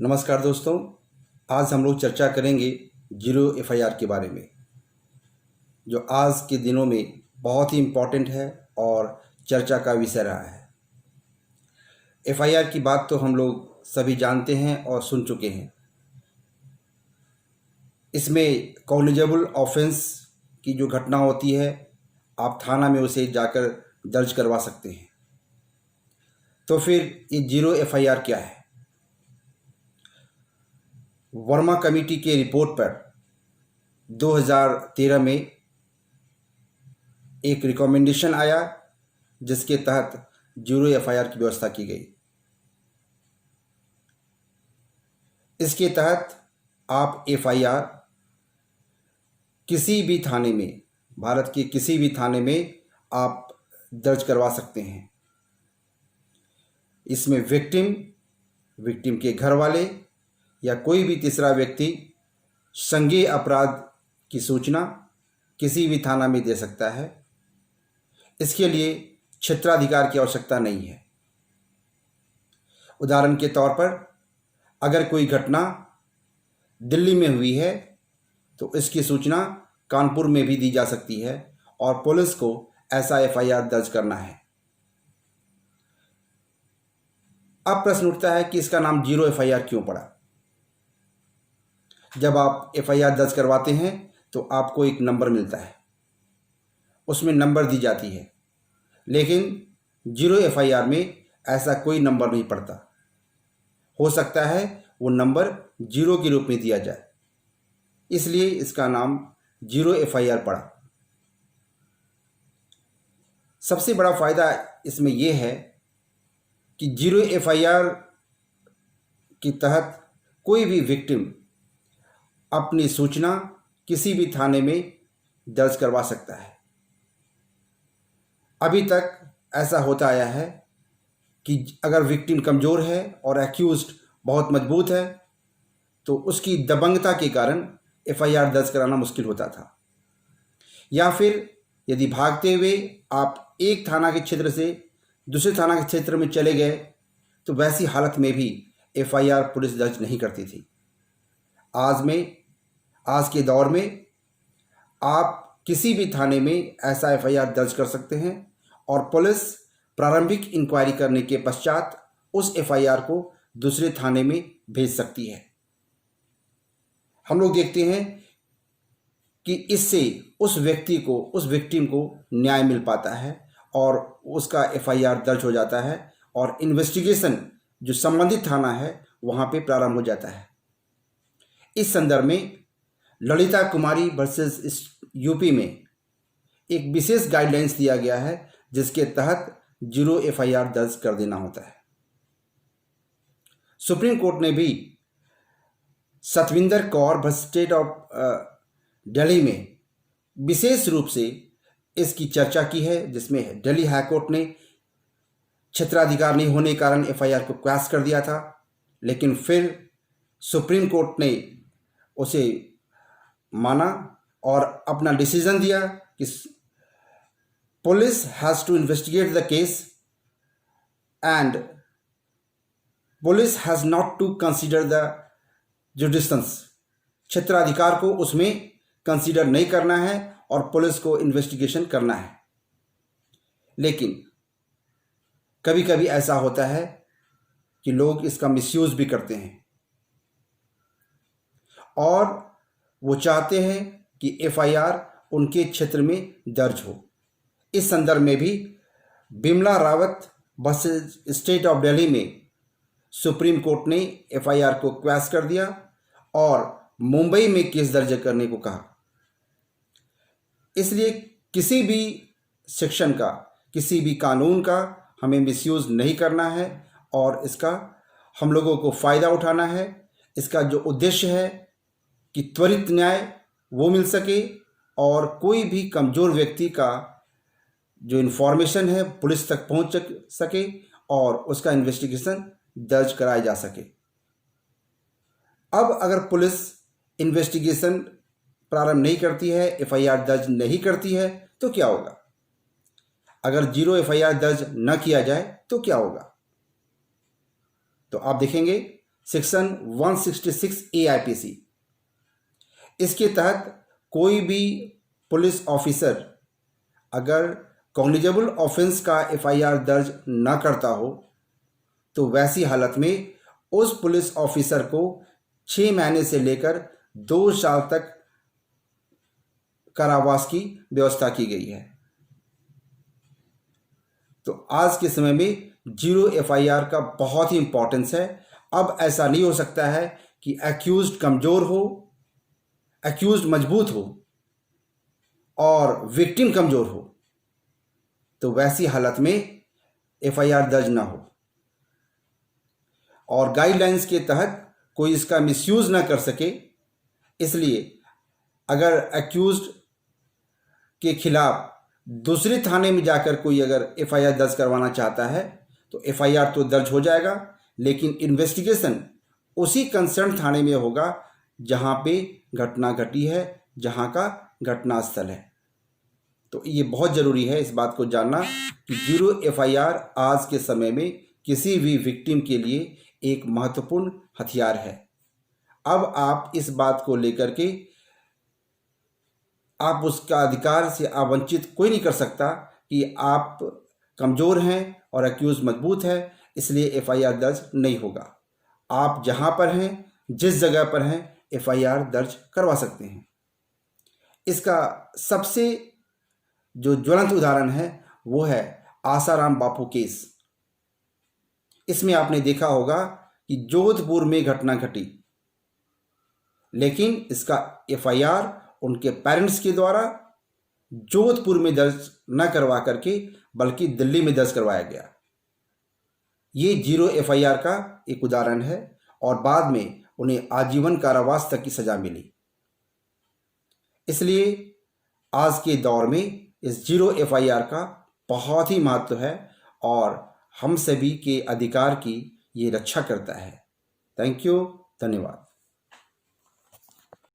नमस्कार दोस्तों। आज हम लोग चर्चा करेंगे जीरो एफआईआर के बारे में, जो आज के दिनों में बहुत ही इम्पोर्टेंट है और चर्चा का विषय रहा है। एफआईआर की बात तो हम लोग सभी जानते हैं और सुन चुके हैं। इसमें कॉग्निजेबल ऑफेंस की जो घटना होती है, आप थाना में उसे जाकर दर्ज करवा सकते हैं। तो फिर ये जीरो एफआईआर क्या है? वर्मा कमेटी के रिपोर्ट पर 2013 में एक रिकमेंडेशन आया, जिसके तहत जीरो एफआईआर की व्यवस्था की गई। इसके तहत आप एफआईआर किसी भी थाने में, भारत के किसी भी थाने में आप दर्ज करवा सकते हैं। इसमें विक्टिम के घर वाले या कोई भी तीसरा व्यक्ति संज्ञेय अपराध की सूचना किसी भी थाना में दे सकता है। इसके लिए क्षेत्राधिकार की आवश्यकता नहीं है। उदाहरण के तौर पर, अगर कोई घटना दिल्ली में हुई है तो इसकी सूचना कानपुर में भी दी जा सकती है और पुलिस को ऐसा एफआईआर दर्ज करना है। अब प्रश्न उठता है कि इसका नाम जीरो एफआईआर क्यों पड़ा? जब आप एफआईआर दर्ज करवाते हैं तो आपको एक नंबर मिलता है, उसमें नंबर दी जाती है, लेकिन जीरो एफआईआर में ऐसा कोई नंबर नहीं पड़ता। हो सकता है वो नंबर जीरो के रूप में दिया जाए, इसलिए इसका नाम जीरो एफआईआर पड़ा। सबसे बड़ा फ़ायदा इसमें यह है कि जीरो एफआईआर के तहत कोई भी विक्टिम अपनी सूचना किसी भी थाने में दर्ज करवा सकता है। अभी तक ऐसा होता आया है कि अगर विक्टिम कमज़ोर है और एक्यूज्ड बहुत मजबूत है तो उसकी दबंगता के कारण एफआईआर दर्ज कराना मुश्किल होता था। या फिर यदि भागते हुए आप एक थाना के क्षेत्र से दूसरे थाना के क्षेत्र में चले गए तो वैसी हालत में भी एफआईआर पुलिस दर्ज नहीं करती थी। आज के दौर में आप किसी भी थाने में ऐसा एफआईआर दर्ज कर सकते हैं और पुलिस प्रारंभिक इंक्वायरी करने के पश्चात उस एफआईआर को दूसरे थाने में भेज सकती है। हम लोग देखते हैं कि इससे उस विक्टिम को न्याय मिल पाता है और उसका एफआईआर दर्ज हो जाता है और इन्वेस्टिगेशन जो संबंधित थाना है वहाँ पे प्रारंभ हो जाता है। इस संदर्भ में ललिता कुमारी वर्सेस यूपी में एक विशेष गाइडलाइंस दिया गया है, जिसके तहत जीरो एफआईआर दर्ज कर देना होता है। सुप्रीम कोर्ट ने भी Satvinder Kaur versus state of Delhi में विशेष रूप से इसकी चर्चा की है, जिसमें दिल्ली हाईकोर्ट ने क्षेत्राधिकार नहीं होने के कारण एफआईआर को क्वैश कर दिया था, लेकिन फिर सुप्रीम कोर्ट ने उसे माना और अपना डिसीजन दिया कि police has to investigate the case and police has not to consider the jurisdictions. क्षेत्राधिकार को उसमें कंसीडर नहीं करना है और पुलिस को इन्वेस्टिगेशन करना है। लेकिन कभी कभी ऐसा होता है कि लोग इसका मिसयूज़ भी करते हैं और वो चाहते हैं कि एफआईआर उनके क्षेत्र में दर्ज हो। इस संदर्भ में भी Bimla Rawat versus state of Delhi में सुप्रीम कोर्ट ने एफआईआर को क्वैश कर दिया और मुंबई में केस दर्ज करने को कहा। इसलिए किसी भी सेक्शन का, किसी भी कानून का हमें मिसयूज़ नहीं करना है और इसका हम लोगों को फ़ायदा उठाना है। इसका जो उद्देश्य है कि त्वरित न्याय वो मिल सके और कोई भी कमज़ोर व्यक्ति का जो इन्फॉर्मेशन है पुलिस तक पहुंच सके और उसका इन्वेस्टिगेशन दर्ज कराया जा सके। अब अगर पुलिस इन्वेस्टिगेशन प्रारंभ नहीं करती है, एफआईआर दर्ज नहीं करती है, तो क्या होगा? अगर जीरो एफआईआर दर्ज न किया जाए तो क्या होगा? तो आप देखेंगे सेक्शन 166 AIPC। इसके तहत कोई भी पुलिस ऑफिसर अगर कॉग्निजेबल ऑफेंस का FIR दर्ज न करता हो तो वैसी हालत में उस पुलिस ऑफिसर को 6 महीने से लेकर 2 साल तक कारावास की व्यवस्था की गई है। तो आज के समय में जीरो FIR का बहुत ही इंपॉर्टेंस है। अब ऐसा नहीं हो सकता है कि एक्यूज्ड कमज़ोर हो, एक्यूज्ड मजबूत हो और विक्टिम कमज़ोर हो, तो वैसी हालत में FIR दर्ज ना हो और गाइडलाइंस के तहत कोई इसका मिसयूज़ ना कर सके। इसलिए अगर एक्यूज्ड के खिलाफ दूसरे थाने में जाकर कोई अगर FIR दर्ज करवाना चाहता है तो FIR तो दर्ज हो जाएगा, लेकिन इन्वेस्टिगेशन उसी कंसर्न थाने में होगा जहां पे घटना घटी है, जहां का घटना स्थल है। तो ये बहुत ज़रूरी है इस बात को जानना कि जीरो FIR आज के समय में किसी भी विक्टिम के लिए एक महत्वपूर्ण हथियार है। अब आप इस बात को लेकर के आप उसका अधिकार से वंचित कोई नहीं कर सकता कि आप कमज़ोर हैं और एक्यूज़ मजबूत है इसलिए FIR दर्ज नहीं होगा। आप जहां पर हैं, जिस जगह पर हैं, FIR दर्ज करवा सकते हैं। इसका सबसे जो ज्वलंत उदाहरण है वो है आसाराम बापू केस। इसमें आपने देखा होगा कि जोधपुर में घटना घटी, लेकिन इसका FIR उनके पेरेंट्स के द्वारा जोधपुर में दर्ज न करवा करके बल्कि दिल्ली में दर्ज करवाया गया। ये जीरो FIR का एक उदाहरण है और बाद में उन्हें आजीवन कारावास तक की सजा मिली। इसलिए आज के दौर में इस जीरो FIR का बहुत ही महत्व है और हम सभी के अधिकार की ये रक्षा करता है। थैंक यू, धन्यवाद।